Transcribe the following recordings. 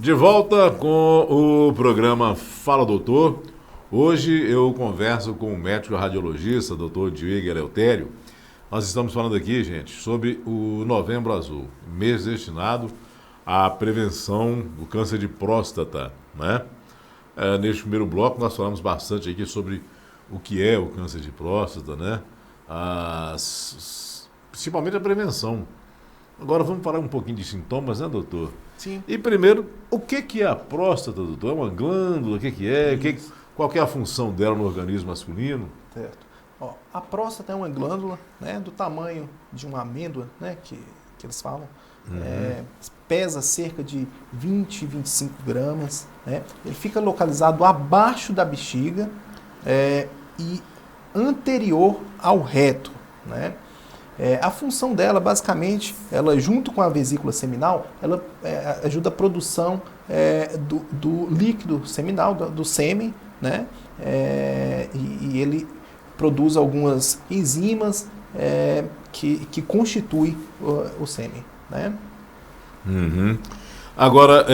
De volta com o programa Fala Doutor. Hoje eu converso com o médico radiologista, doutor Diego Eleutério. Nós estamos falando aqui, gente, sobre o Novembro Azul, mês destinado à prevenção do câncer de próstata, né? Neste primeiro bloco nós falamos bastante aqui sobre o que é o câncer de próstata, né? Principalmente a prevenção. Agora vamos falar um pouquinho de sintomas, né, doutor? Sim. E primeiro, o que é a próstata, doutor? É uma glândula? O que é? Qual que é a função dela no organismo masculino? Certo. Ó, a próstata é uma glândula, né, do tamanho de uma amêndoa, né, que eles falam. Pesa cerca de 20, 25 gramas. Né? Ele fica localizado abaixo da bexiga e anterior ao reto. Né? A função dela, basicamente, ela junto com a vesícula seminal, ela ajuda a produção do líquido seminal, do sêmen, né? E ele produz algumas enzimas que constituem o sêmen. Né? Uhum. Agora,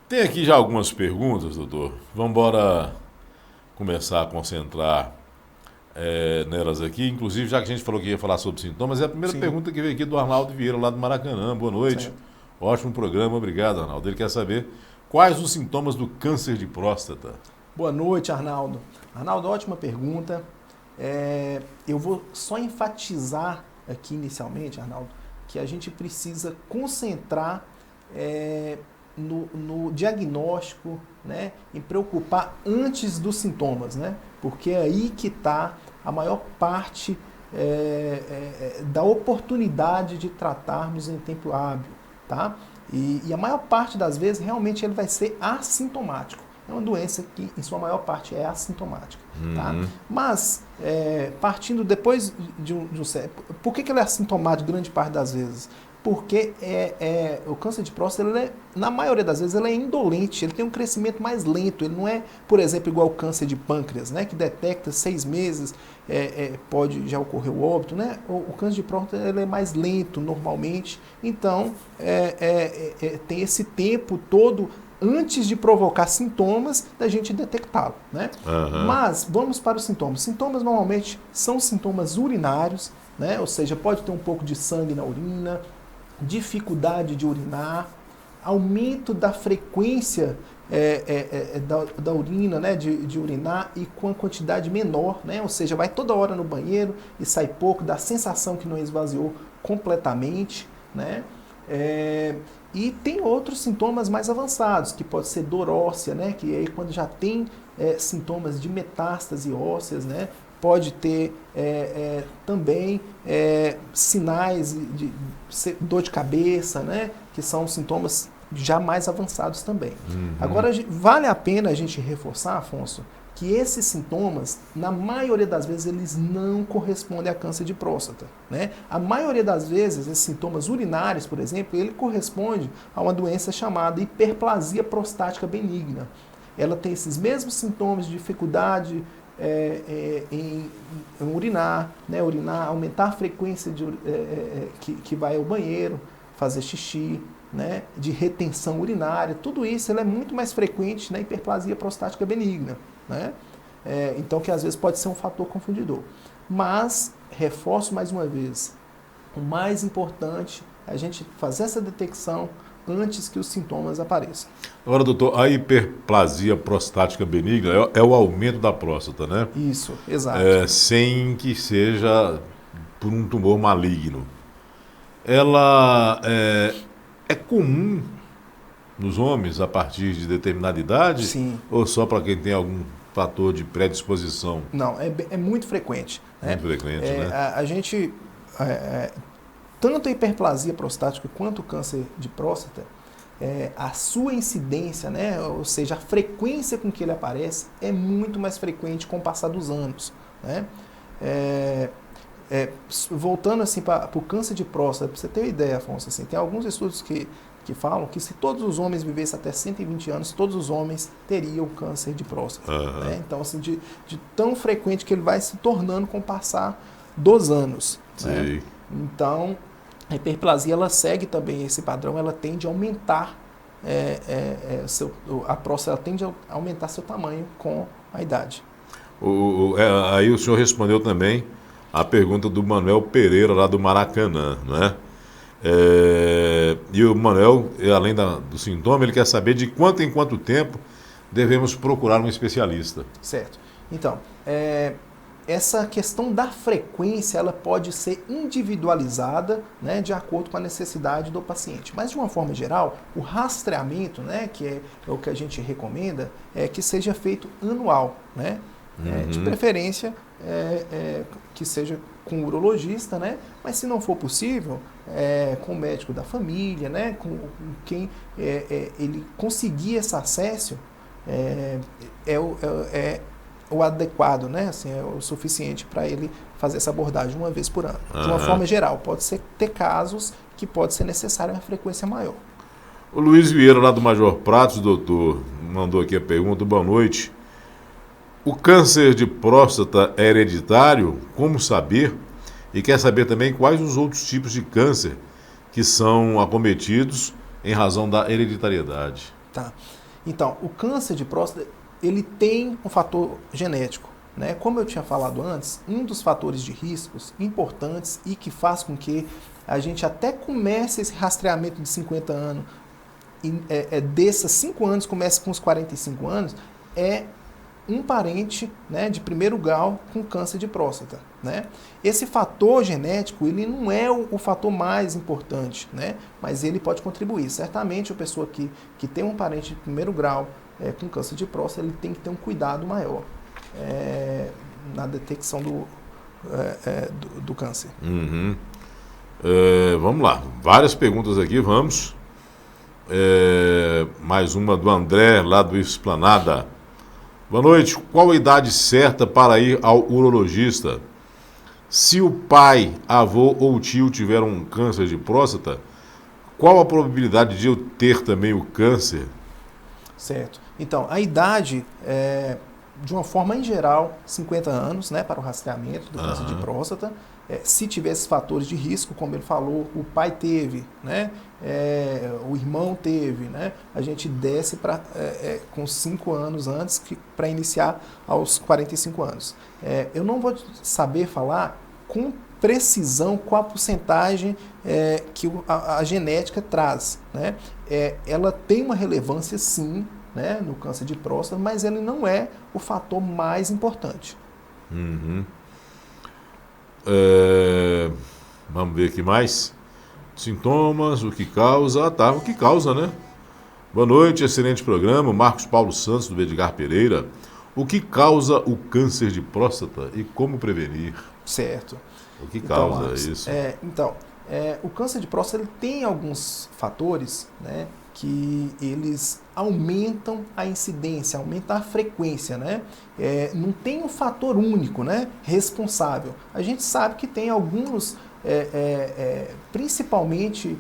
tem aqui já algumas perguntas, doutor. Vamos embora começar a concentrar nelas aqui. Inclusive, já que a gente falou que ia falar sobre sintomas, é a primeira pergunta que veio aqui do Arnaldo Vieira, lá do Maracanã. Boa noite. Certo. Ótimo programa, obrigado, Arnaldo. Ele quer saber quais os sintomas do câncer de próstata. Boa noite, Arnaldo. Arnaldo, ótima pergunta. Eu vou só enfatizar aqui inicialmente, Arnaldo, que a gente precisa concentrar no diagnóstico, né, em preocupar antes dos sintomas, né, porque é aí que está a maior parte da oportunidade de tratarmos em tempo hábil, tá? E a maior parte das vezes realmente ele vai ser assintomático. É uma doença que, em sua maior parte, é assintomática. Tá? Mas, partindo depois de um... Por que ele é assintomático grande parte das vezes? Porque o câncer de próstata, na maioria das vezes, ele é indolente, ele tem um crescimento mais lento. Ele não é, por exemplo, igual o câncer de pâncreas, né, que detecta 6 meses, pode já ocorrer o óbito. Né? O câncer de próstata ele é mais lento, normalmente. Então, tem esse tempo todo antes de provocar sintomas, da gente detectá-lo, né? Mas vamos para os sintomas. Sintomas normalmente são sintomas urinários, né? Ou seja, pode ter um pouco de sangue na urina, dificuldade de urinar, aumento da frequência da urina, né? de urinar e com a quantidade menor, né? Ou seja, vai toda hora no banheiro e sai pouco, dá a sensação que não esvaziou completamente, né? E tem outros sintomas mais avançados, que pode ser dor óssea, né? Que aí quando já tem sintomas de metástase ósseas, né? Pode ter também sinais de dor de cabeça, né? Que são sintomas já mais avançados também. Agora, vale a pena a gente reforçar, Afonso, que esses sintomas, na maioria das vezes, eles não correspondem a câncer de próstata. Né? A maioria das vezes, esses sintomas urinários, por exemplo, ele corresponde a uma doença chamada hiperplasia prostática benigna. Ela tem esses mesmos sintomas de dificuldade em urinar, né? Aumentar a frequência que vai ao banheiro, fazer xixi, né? De retenção urinária. Tudo isso é muito mais frequente na hiperplasia prostática benigna. Né? Então, que às vezes pode ser um fator confundidor. Mas, reforço mais uma vez, o mais importante é a gente fazer essa detecção antes que os sintomas apareçam. Agora, doutor, a hiperplasia prostática benigna é o aumento da próstata, né? Isso, exato. Sem que seja por um tumor maligno. Ela é comum nos homens a partir de determinada idade? Sim. Ou só para quem tem algum fator de predisposição? Não, é muito frequente. Né? Muito frequente, né? A gente, tanto a hiperplasia prostática quanto o câncer de próstata, a sua incidência, né? Ou seja, a frequência com que ele aparece é muito mais frequente com o passar dos anos. Né? Voltando assim para o câncer de próstata, para você ter uma ideia, Afonso, assim, tem alguns estudos que falam que se todos os homens vivessem até 120 anos, todos os homens teriam câncer de próstata. Né? Então, assim, de tão frequente que ele vai se tornando com o passar dos anos. Sim. Né? Então, a hiperplasia, ela segue também esse padrão, ela tende a aumentar a próstata tende a aumentar seu tamanho com a idade. Aí o senhor respondeu também a pergunta do Manuel Pereira, lá do Maracanã, né? E o Manuel, além do sintoma, ele quer saber de quanto em quanto tempo devemos procurar um especialista. Certo. Então, essa questão da frequência, ela pode ser individualizada, né, de acordo com a necessidade do paciente. Mas, de uma forma geral, o rastreamento, né, que é o que a gente recomenda, é que seja feito anual, né? De preferência, que seja com o urologista, né? Mas se não for possível, com o médico da família, né? Com quem ele conseguir esse acesso, o adequado, né? Assim, é o suficiente para ele fazer essa abordagem uma vez por ano. De uma forma geral, pode ter casos que pode ser necessária uma frequência maior. O Luiz Vieira, lá do Major Pratos, doutor, mandou aqui a pergunta. Boa noite. O câncer de próstata é hereditário? Como saber? E quer saber também quais os outros tipos de câncer que são acometidos em razão da hereditariedade. Tá. Então, o câncer de próstata, ele tem um fator genético, né? Como eu tinha falado antes, um dos fatores de riscos importantes e que faz com que a gente até comece esse rastreamento de 50 anos, desses 5 anos, comece com os 45 anos, é um parente, né, de primeiro grau com câncer de próstata, né? Esse fator genético, ele não é o fator mais importante, né? Mas ele pode contribuir. Certamente a pessoa que tem um parente de primeiro grau com câncer de próstata, ele tem que ter um cuidado maior na detecção do câncer. Vamos lá, várias perguntas aqui, vamos. Mais uma do André, lá do Esplanada. Boa noite. Qual a idade certa para ir ao urologista? Se o pai, avô ou tio tiveram um câncer de próstata, qual a probabilidade de eu ter também o câncer? Certo. Então, a idade, de uma forma em geral, 50 anos, né, para o rastreamento do câncer de próstata. Se tiver esses fatores de risco, como ele falou, o pai teve, né, o irmão teve, né, a gente desce com 5 anos antes para iniciar aos 45 anos. Eu não vou saber falar com precisão qual a porcentagem que a genética traz, né? Ela tem uma relevância, sim, né, no câncer de próstata, mas ele não é o fator mais importante. Vamos ver aqui mais. Sintomas, o que causa. O que causa, né? Boa noite, excelente programa. Marcos Paulo Santos, do Edgar Pereira. O que causa o câncer de próstata e como prevenir? Certo. O que causa isso? O câncer de próstata, ele tem alguns fatores, né, que eles aumentam a incidência, aumentam a frequência, né? Não tem um fator único, né, responsável. A gente sabe que tem alguns, principalmente,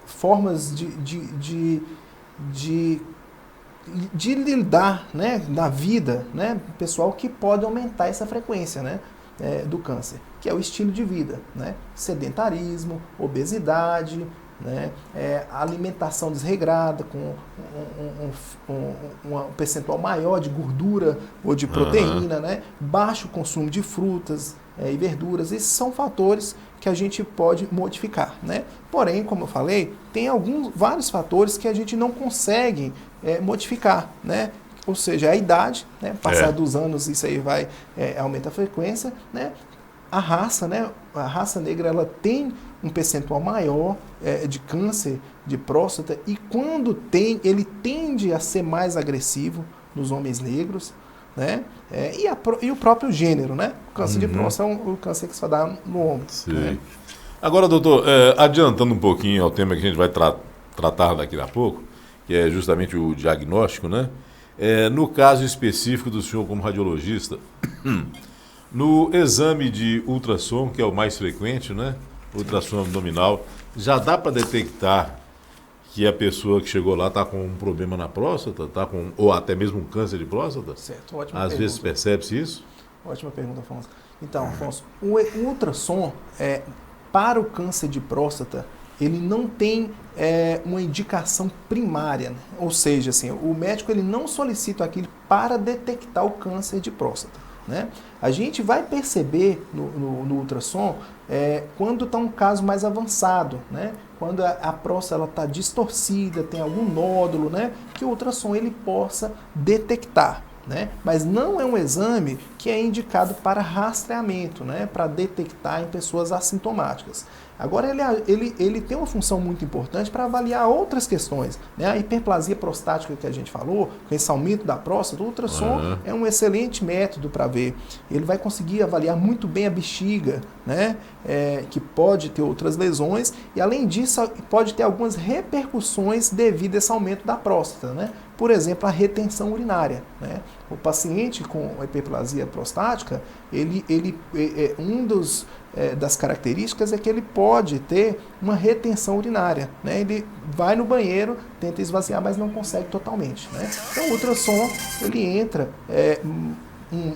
formas de lidar, né, na vida, né, pessoal, que pode aumentar essa frequência, né, do câncer, que é o estilo de vida, né? Sedentarismo, obesidade, né? Alimentação desregrada, com um percentual maior de gordura ou de proteína, né? Baixo consumo de frutas e verduras. Esses são fatores que a gente pode modificar, né? Porém, como eu falei, tem vários fatores que a gente não consegue modificar, né? Ou seja, a idade, né? Passar dos anos, isso aí vai aumentar a frequência, né? A raça, né? A raça negra, ela tem um percentual maior de câncer de próstata, e quando tem, ele tende a ser mais agressivo nos homens negros, né? E o próprio gênero, né? O câncer de próstata é o câncer que só dá no homem. Né? Agora, doutor, adiantando um pouquinho ao tema que a gente vai tratar daqui a pouco, que é justamente o diagnóstico, né? No caso específico do senhor como radiologista, no exame de ultrassom, que é o mais frequente, né? Ultrassom abdominal, já dá para detectar que a pessoa que chegou lá está com um problema na próstata, ou até mesmo um câncer de próstata? Certo, ótima Às pergunta. vezes percebe-se isso? Ótima pergunta, Afonso. Então, Afonso, o ultrassom, para o câncer de próstata, ele não tem uma indicação primária, né? Ou seja, assim, o médico ele não solicita aquilo para detectar o câncer de próstata, né? A gente vai perceber no ultrassom quando está um caso mais avançado, né? Quando a próstata está distorcida, tem algum nódulo, né? Que o ultrassom ele possa detectar. Né? Mas não é um exame que é indicado para rastreamento, né? Para detectar em pessoas assintomáticas. Agora, ele tem uma função muito importante para avaliar outras questões, né? A hiperplasia prostática que a gente falou, com esse aumento da próstata, o ultrassom é um excelente método para ver. Ele vai conseguir avaliar muito bem a bexiga, né? Que pode ter outras lesões, e além disso, pode ter algumas repercussões devido a esse aumento da próstata, né? Por exemplo, a retenção urinária, né? O paciente com hiperplasia prostática, das características é que ele pode ter uma retenção urinária, né? Ele vai no banheiro, tenta esvaziar, mas não consegue totalmente, né? Então o ultrassom ele entra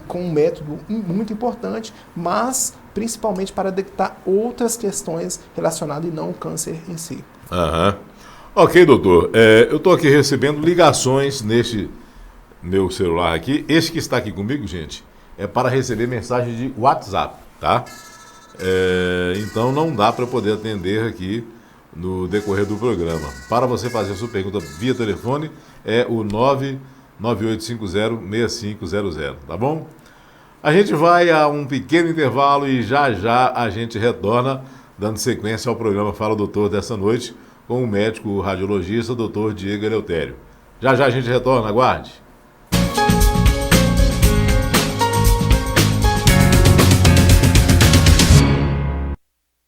com um método muito importante, mas principalmente para detectar outras questões relacionadas e não o câncer em si. Ok, doutor. Eu estou aqui recebendo ligações neste meu celular aqui. Este que está aqui comigo, gente, é para receber mensagem de WhatsApp, tá? Então não dá para poder atender aqui no decorrer do programa. Para você fazer a sua pergunta via telefone, é o 99850-6500, tá bom? A gente vai a um pequeno intervalo e já já a gente retorna, dando sequência ao programa Fala Doutor dessa noite, com o médico radiologista, Dr. Diego Eleutério. Já já a gente retorna, aguarde.